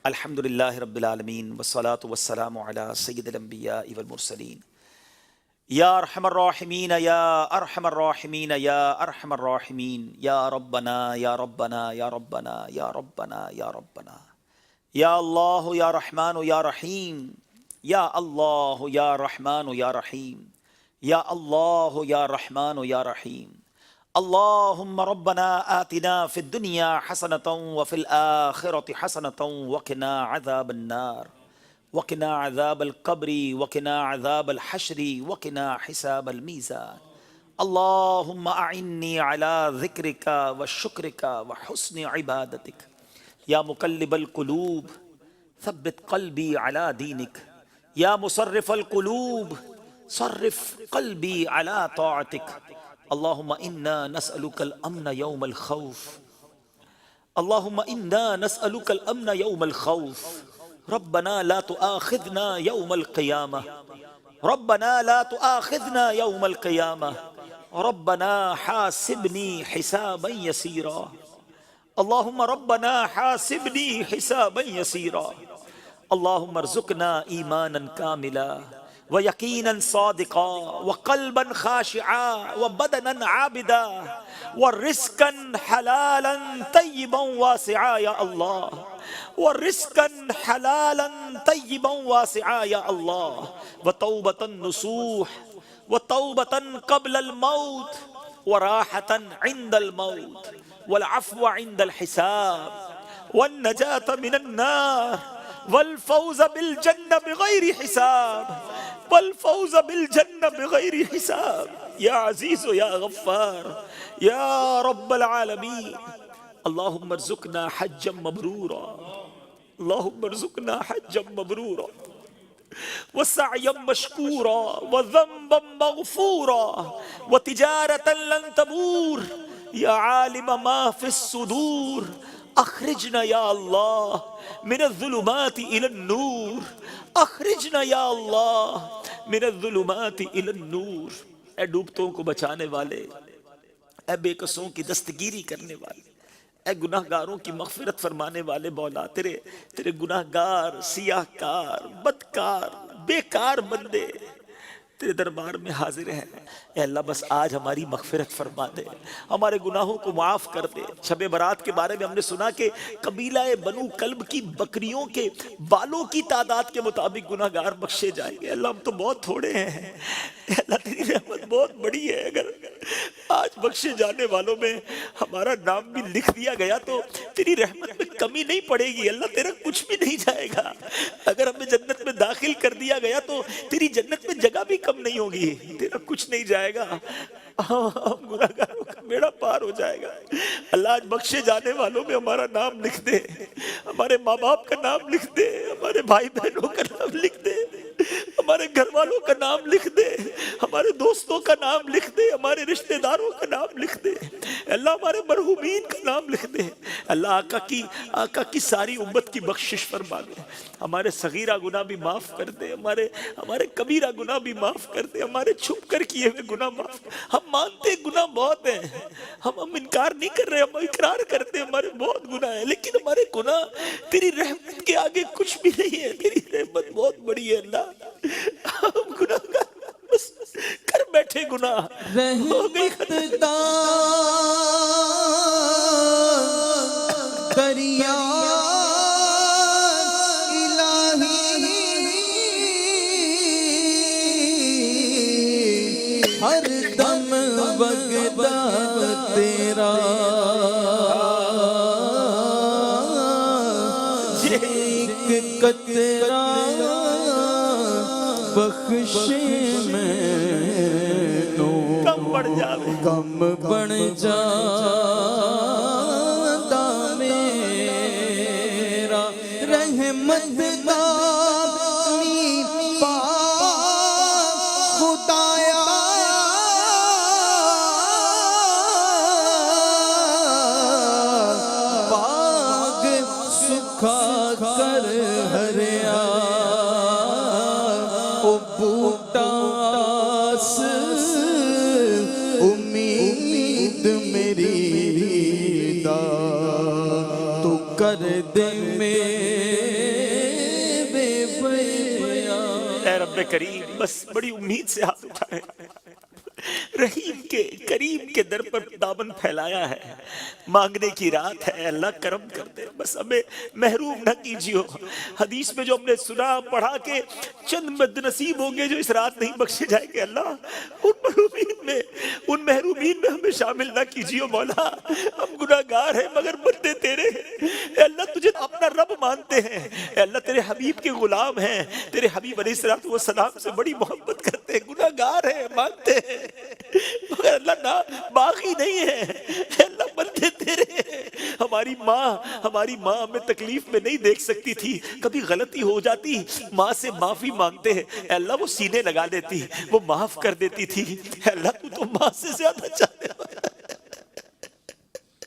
الحمدللہ رب العالمین والصلاة والسلام علی سید الانبیاء والمرسلین یا ارحم الراحمین یا ارحم الراحمین یا ارحم الراحمین یا ربنا یا ربنا یا ربنا یا ربنا یا ربنا یا اللہ یا رحمان یا رحیم یا اللہ یا رحمان یا رحیم یا اللہ یا رحمان یا رحیم اللہم ربنا آتنا فی الدنیا حسنة وفی الآخرة حسنة وقنا عذاب النار وقنا عذاب القبر وقنا عذاب الحشر وقنا حساب المیزان اللہم اعنی علی ذکرک وشکرک وحسن عبادتک یا مقلب القلوب ثبت قلبی علی دینک یا مصرف القلوب صرف قلبی علی طاعتک اللہم انا نسألک الامن یوم الخوف اللہم انا نسألک الامن یوم الخوف ربنا لا تؤاخذنا یوم القیامہ ربنا لا تؤاخذنا یوم القیامہ ربنا حاسبنی حسابا یسیرا اللہم ربنا حاسبنی حسابا یسیرا اللہم ارزقنا ایمانا کاملا ويقينا صادقا وقلبا خاشعا وبدنا عابدا ورزقا حلالا طيبا واسعا يا الله ورزقا حلالا طيبا واسعا يا الله وتوبة نصوح وتوبة قبل الموت وراحة عند الموت والعفو عند الحساب والنجاة من النار والفوز بالجنة بغير حساب والفوز بالجنة بغير حساب يا عزيز يا غفار يا رب العالمين اللهم ارزقنا حجا مبرورا اللهم ارزقنا حجا مبرورا وسعيا مشكورا وذنبا مغفورا وتجارة لن تبور يا عالم ما في الصدور اخرجنا یا اللہ من الظلمات الى النور اخرجنا یا اللہ من الظلمات الى النور اے ڈوبتوں کو بچانے والے، اے بے کسوں کی دستگیری کرنے والے، اے گناہگاروں کی مغفرت فرمانے والے مولا، تیرے گناہگار، سیاہکار، بدکار، بیکار بندے تیرے دربار میں حاضر ہیں۔ اے اللہ بس آج ہماری مغفرت فرما دے، ہمارے گناہوں کو معاف کر دے۔ شب برات کے بارے میں ہم نے سنا کہ قبیلہ بنو کلب کی بکریوں کے بالوں کی تعداد کے مطابق گناہگار بخشے جائیں گے۔ اللہ ہم تو بہت تھوڑے ہیں، اے اللہ تیری رحمت بہت بڑی ہے، اگر آج بخشے جانے والوں میں ہمارا نام بھی لکھ دیا گیا تو تیری رحمت میں کمی نہیں پڑے گی۔ اللہ تیرا کچھ بھی نہیں جائے گا، اگر ہمیں جنت میں داخل کر دیا گیا تو تیری جنت میں جگہ بھی کم نہیں ہوگی، تیرا کچھ نہیں جائے گا، ہم گناہگاروں کا بیڑا پار ہو جائے گا۔ اللہ آج بخشے جانے والوں میں ہمارا نام لکھ دے، ہمارے ماں باپ کا نام لکھ دے، ہمارے بھائی بہنوں کا نام لکھ دے، ہمارے گھر والوں کا نام لکھ دے، ہمارے دوستوں کا نام لکھ دے، ہمارے رشتہ داروں کا نام لکھ دے، اللہ ہمارے مرحومین کا نام لکھ دے۔ اللہ آقا کی ساری امت کی بخشش فرما دے، ہمارے صغیرہ گناہ بھی معاف کر دے، ہمارے کبیرہ گناہ بھی معاف کر دے، ہمارے چھپ کر کیے ہوئے گناہ معاف کر۔ ہم مانتے گناہ بہت ہیں، ہم انکار نہیں کر رہے، ہم اقرار کرتے ہمارے بہت گناہ ہیں، لیکن ہمارے گناہ تیری رحمت کے آگے کچھ بھی نہیں ہے، تیری رحمت بہت بڑی ہے اللہ۔ ہم گناہ بس کر بیٹھے گناہ ہو گئی ختم۔ دریا ہر دم وگدا تیرا ایک قطرہ بخش میں نو کم بڑھ جا میرا رحمت کر ہریا او بوٹاس امید میری دا تو کر دے میرے رب کریم بس بڑی امید سے ہاتھ اٹھائے، رحیم کے کریم کے در پر دامن پھیلایا ہے، مانگنے کی رات ہے، اللہ کرم کر دے، بس ہمیں محروم نہ کیجیو۔ حدیث میں جو ہم نے سنا پڑھا کہ چند بد نصیب ہوں گے جو اس رات نہیں بخشے جائیں گے، اللہ ان محرومین میں ہمیں شامل نہ کیجیو مولا۔ ہم گناہگار ہیں مگر بندے تیرے ہیں، اے اللہ تجھے اپنا رب مانتے ہیں، اے اللہ تیرے حبیب کے غلام ہیں، تیرے حبیب علیہ السلام سے بڑی محبت کرتے ہیں، گناہگار ہیں، مانتے ہیں مگر اللہ نہ باغی نہیں ہے، اے اللہ بندے تیرے ہیں۔ ہماری ماں ہمیں تکلیف میں نہیں دیکھ سکتی تھی، کبھی غلطی ہو جاتی ماں سے معافی مانگتے ہیں، اے اللہ وہ سینے لگا دیتی، وہ معاف کر دیتی تھی، اے اللہ تو ماں سے زیادہ چاہتے ہیں۔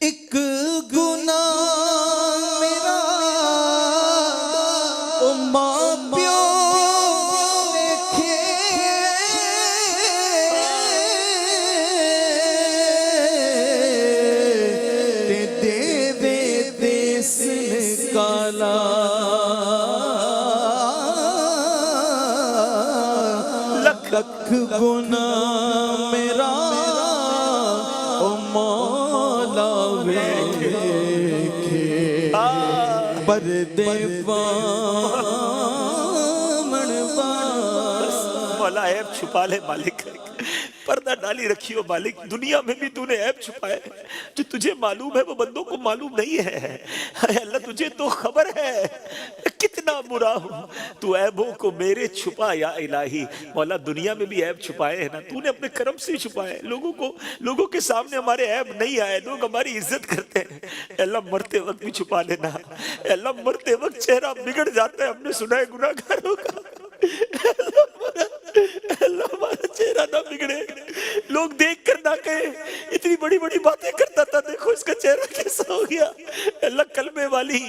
ایک گناہ میرا او ماں پیو لکھ گناہ میرا او مولا ویکھے پردے بامن بس مولا عیب چھپا لے مالک، پردہ ڈالی رکھی ہو مالک، دنیا میں بھی تو نے عیب چھپائے، جو تجھے معلوم ہے وہ بندوں کو معلوم نہیں ہے، اے اللہ تجھے تو خبر ہے کتنا برا ہوں، تو عیبوں کو میرے چھپا یا الہی۔ مولا دنیا میں بھی عیب چھپائے ہیں نا، تو نے اپنے کرم سے چھپائے، لوگوں کے سامنے ہمارے عیب نہیں آئے، لوگ ہماری عزت کرتے ہیں، اے اللہ مرتے وقت بھی چھپا لینا، اے اللہ مرتے وقت چہرہ بگڑ جاتا ہے، ہم نے سنا ہے گناہگاروں کا، اللہ ہمارا چہرہ نہ بگڑے، لوگ دیکھ کر نہ کہیں اتنی بڑی بڑی باتیں کرتا تھا، دیکھو اس کا چہرہ کیسا ہو گیا۔ اللہ کلمے والی،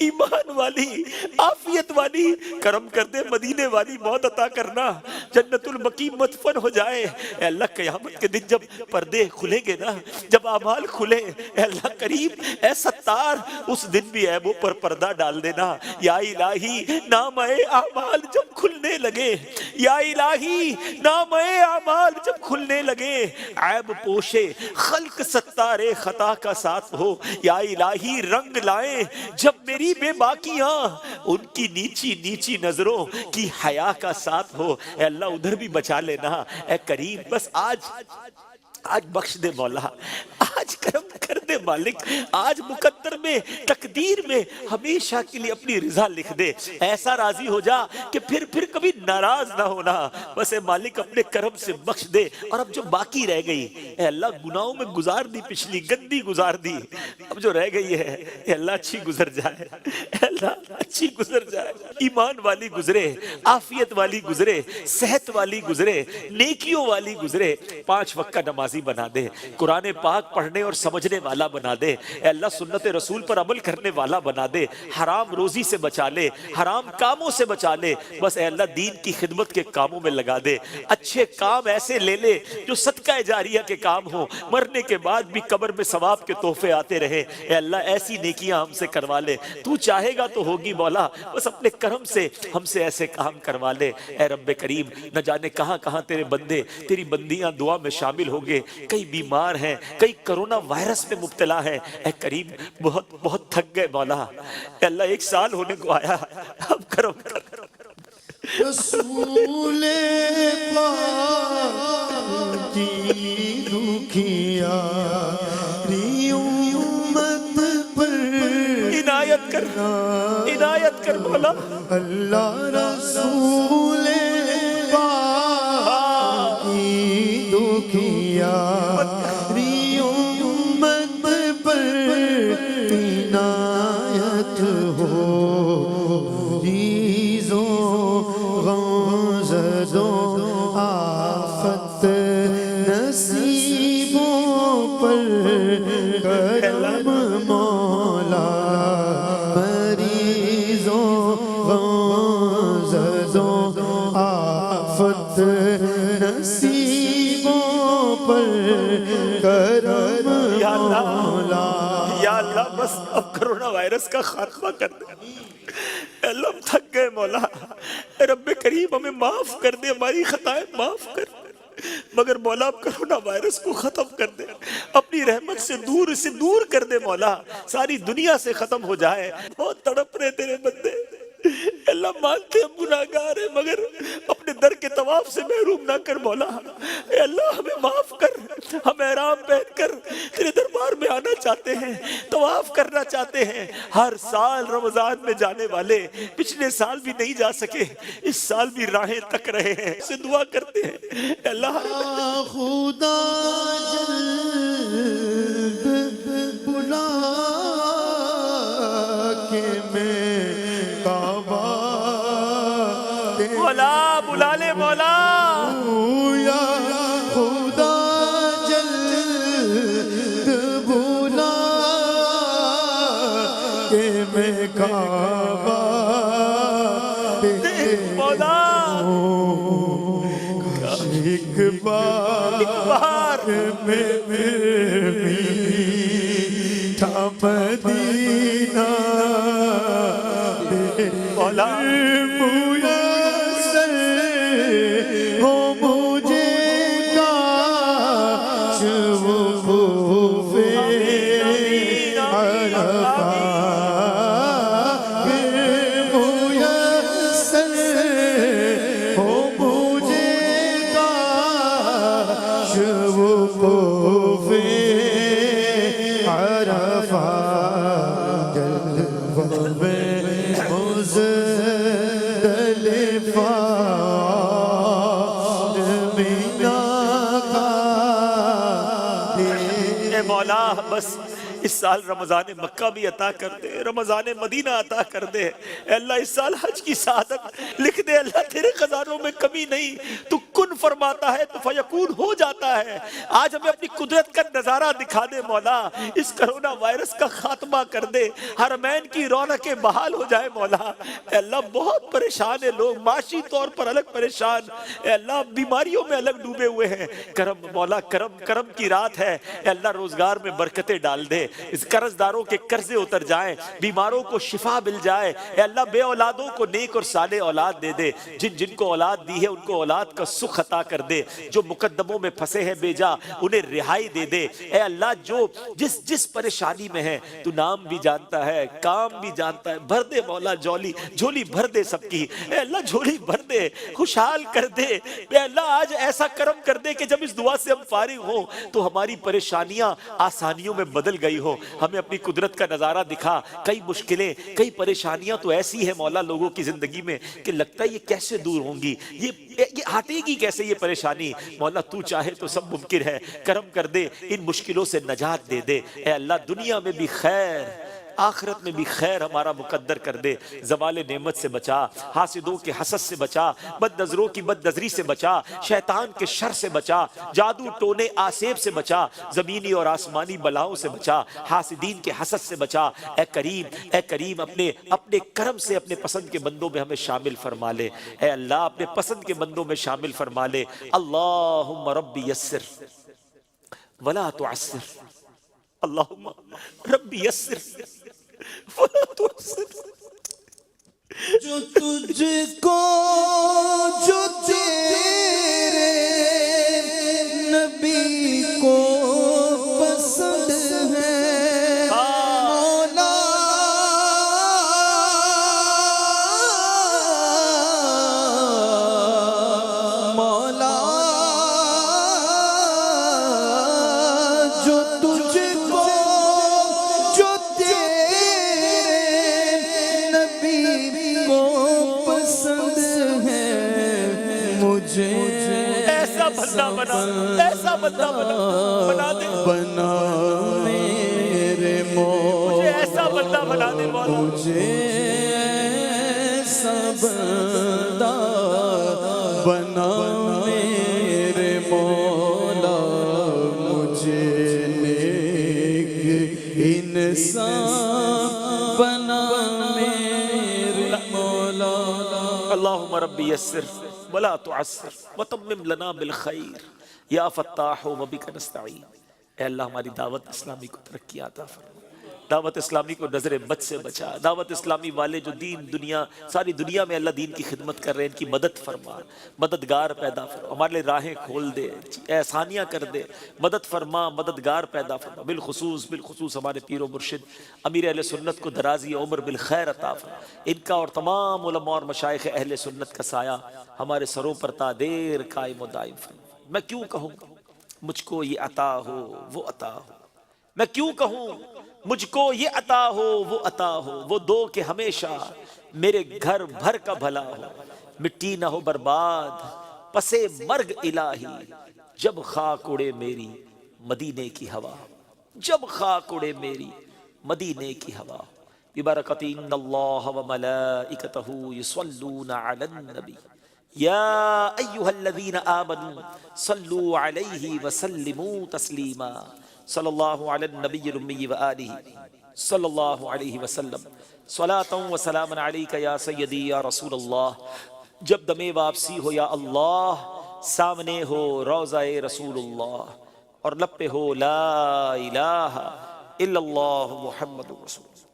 ایمان والی، عافیت والی کرم کر دے، مدینے والی موت عطا کرنا، جنت المقیم مدفن ہو جائے۔ اے اللہ قیامت کے دن جب پردے کھلیں گے نا، جب اعمال کھلے، اے اللہ کریم، اے ستار، اس دن بھی عیبوں پر پردہ ڈال دینا یا الہی۔ نام اعمال جب کھلنے لگے، یا الہی نام اعمال جب کھلنے لگے، عیب پوشے خلق ستار خطا کا ساتھ ہو، یا الہی رنگ لائیں جب میری بے باکیاں، ان کی نیچی نیچی نظروں کی حیا کا ساتھ ہو، اے اللہ ادھر بھی بچا لینا اے کریم۔ بس آج بخش دے مولا، آج کرم کر دے مالک، آج مقدر میں تقدیر میں ہمیشہ کے لیے اپنی رضا لکھ دے، ایسا راضی ہو جا کہ پھر کبھی ناراض نہ ہونا، بس اے مالک اپنے کرم سے بخش دے۔ اور اب جو باقی رہ گئی، اے اللہ گناہوں میں گزار دی، پچھلی گندی گزار دی، اب جو رہ گئی ہے اے اللہ اچھی گزر جائے، اے اللہ اچھی گزر جائے، ایمان والی گزرے، عافیت والی گزرے، صحت والی گزرے، نیکیوں والی گزرے، 5 وقت کا نمازی بنا دے، قرآن پاک پڑھنے اور سمجھنے والا بنا دے، اے اللہ سنت رسول پر عمل کرنے والا بنا دے، حرام روزی سے بچا لے، حرام کاموں سے بچا لے، بس اے اللہ دین کی خدمت کے کاموں میں لگا دے، اچھے کام ایسے لے لے جو صدقہ جاریہ کے کام ہو، مرنے کے بعد بھی قبر میں ثواب کے تحفے آتے رہے، اے اللہ ایسی نیکیاں ہم سے کروا لے، تو چاہے گا تو ہوگی مولا، بس اپنے کرم سے ہم سے ایسے کام کروا لے اے رب کریم۔ نہ جانے کہاں کہاں تیرے بندے تیری بندیاں دعا میں شامل ہوں گے، کئی بیمار ہیں، کئی کرونا وائرس میں مبتلا ہیں، اے کریم بہت تھک گئے مولا، اے اللہ 1 سال ہونے کو آیا، اب کرم کر۔ رسول پاک کی دکھیا ری امت پر عنایت کر مولا، اللہ رسول پاک کی دکھیا ری امت پر عنایت ہو، ریزوں غمزدوں آفت نصیبوں پر کرم مولا، مریضوں غمزدوں آفت نصیبوں پر کرم مولا۔ یا اللہ بس اب کرونا وائرس کا خاتمہ کر دے، اے اللہ ہم تھک گئے مولا، اے رب کریم ہمیں معاف کر دے، ہماری خطائیں معاف کر دے، مگر مولا کرونا وائرس کو ختم کر دے، اپنی رحمت سے دور کر دے مولا، ساری دنیا سے ختم ہو جائے۔ بہت تڑپ رہے تیرے بندے، اللہ مانتے ہم گناہگار ہیں، مگر اپنے در کے طواف سے محروم نہ کر مولا۔ اے اللہ ہمیں معاف کر، ہم احرام پہن کر تیرے دربار میں آنا چاہتے ہیں، طواف کرنا چاہتے ہیں۔ ہر سال رمضان میں جانے والے پچھلے سال بھی نہیں جا سکے، اس سال بھی راہیں تک رہے ہیں، سے دعا کرتے ہیں اے اللہ خدا جلد بلا کے میں کعبہ مولا بلا لے مولا، یا خدا جلد بلا کے میں کعبہ مولا ایک بار میں میٹھا مدینہ مولا میسر ہو مجھے کاش وقوف عرفات میسر ہو مجھے کاش وقوف عرفات جلوہ میں مزدلفہ مینا کا اے مولا بس اس سال رمضان مکہ بھی عطا کر دے، رمضان مدینہ عطا کر دے، اے اللہ اس سال حج کی سعادت لکھ دے۔ اللہ تیرے خزانوں میں کمی نہیں، تو کن فرماتا ہے تو فیکون ہو جاتا ہے۔ آج ہمیں اپنی قدرت کا نظارہ دکھا دے مولا، اس کرونا وائرس کا خاتمہ کر دے، حرمین کی رونقیں بحال ہو جائے مولا۔ اے اللہ بہت پریشان ہیں لوگ، معاشی طور پر الگ پریشان، اے اللہ بیماریوں میں الگ ڈوبے ہوئے ہیں۔ کرم مولا، کرم کی رات ہے، اے اللہ روزگار میں برکتیں ڈال دے، اس قرض داروں کے قرضے اتر جائیں، بیماروں کو شفا مل جائے، اے اللہ بے اولادوں کو نیک اور صالح اولاد دے دے، جن کو اولاد دی ہے ان کو اولاد کا سکھ عطا کر دے، جو مقدموں میں پھنسے ہیں بیجا انہیں رہائی دے دے، اے اللہ جو جس پریشانی میں ہے تو نام بھی جانتا ہے، کام بھی جانتا ہے، بھر دے مولا جھولی بھر دے سب کی، اے اللہ جھولی بھر دے، خوشحال کر دے، اے اللہ آج ایسا کرم کر دے کہ جب اس دعا سے ہم فارغ ہوں تو ہماری پریشانیاں آسانیوں میں بدل گئی ہو۔ ہمیں اپنی قدرت کا نظارہ دکھا، کئی مشکلیں کئی پریشانیاں تو ایسی ہیں مولا لوگوں کی زندگی میں کہ لگتا ہے یہ کیسے دور ہوں گی، یہ ہٹے گی کیسے یہ پریشانی۔ مولا تو چاہے تو سب ممکن ہے، کرم کر دے، ان مشکلوں سے نجات دے دے، اے اللہ دنیا میں بھی خیر آخرت میں بھی خیر ہمارا مقدر کر دے، زوال نعمت سے بچا، حاسدوں کے حسد سے بچا، بد نظروں کی بد نظری سے بچا، شیطان کے شر سے بچا، جادو ٹونے آسیب سے بچا، زمینی اور آسمانی بلاؤں سے بچا، حاسدین کے حسد سے بچا۔ اے کریم اپنے کرم سے اپنے پسند کے بندوں میں ہمیں شامل فرما لے، اے اللہ اپنے پسند کے بندوں میں شامل فرما لے۔ اللہم رب یسر ولا تعسر، اللہم رب یسر ولا تعسر۔ جو تجھ کو جو تیرے نبی کو پسند ہے مولا، مولا جو تجھ کو جو تیرے نبی کو پسند ہے مجھے ایسا بندہ بنا دے، بنا میرے مجھے ایسا بندہ بنا دے مولا، مجھے ایسا بندہ بنا میرے مولا، مجھے نیک انسان بنا میرے مولا۔ اللہم رب یسر ولا تعسر وتمم لنا بالخیر یا فتاح وبک نستعین۔ اے اللہ ہماری دعوت اسلامی کو ترقی عطا فرما، دعوت اسلامی کو نظر بد سے بچا، دعوت اسلامی والے جو دین دنیا ساری دنیا میں اللہ دین کی خدمت کر رہے ہیں ان کی مدد فرما، مددگار پیدا فرما، ہمارے لیے راہیں کھول دے، احسانیاں کر دے، مدد فرما، مددگار پیدا فرما، بالخصوص ہمارے پیر و مرشد امیر اہل سنت کو درازی عمر بالخیر عطا فرما، ان کا اور تمام علماء اور مشائخ اہل سنت کا سایہ ہمارے سروں پر تا دیر قائم و دائم فرما۔ میں کیوں کہوں مجھ کو یہ عطا ہو وہ عطا ہو، میں کیوں کہوں مجھ کو یہ عطا ہو وہ عطا ہو، وہ دو کہ ہمیشہ میرے گھر بھر کا بھلا ہو، مٹی نہ ہو برباد پسے مرگ الہی، جب خاک اڑے میری مدینے کی ہوا، جب خاک اڑے میری مدینے کی ہوا، ببرکت ان اللہ وملائکتہ یصلون علی النبی یا ایہا الذین آمنوا صلوا علیہ وسلموا تسلیما، صلی اللہ علی النبی الامی وآلہ صلی اللہ علیہ وسلم، صلاۃ و سلام علیک یا سیدی یا رسول اللہ، جب دم واپسی ہو یا اللہ، سامنے ہو روضہ رسول اللہ، اور لب پہ ہو لا الہ الا اللہ محمد رسول اللہ۔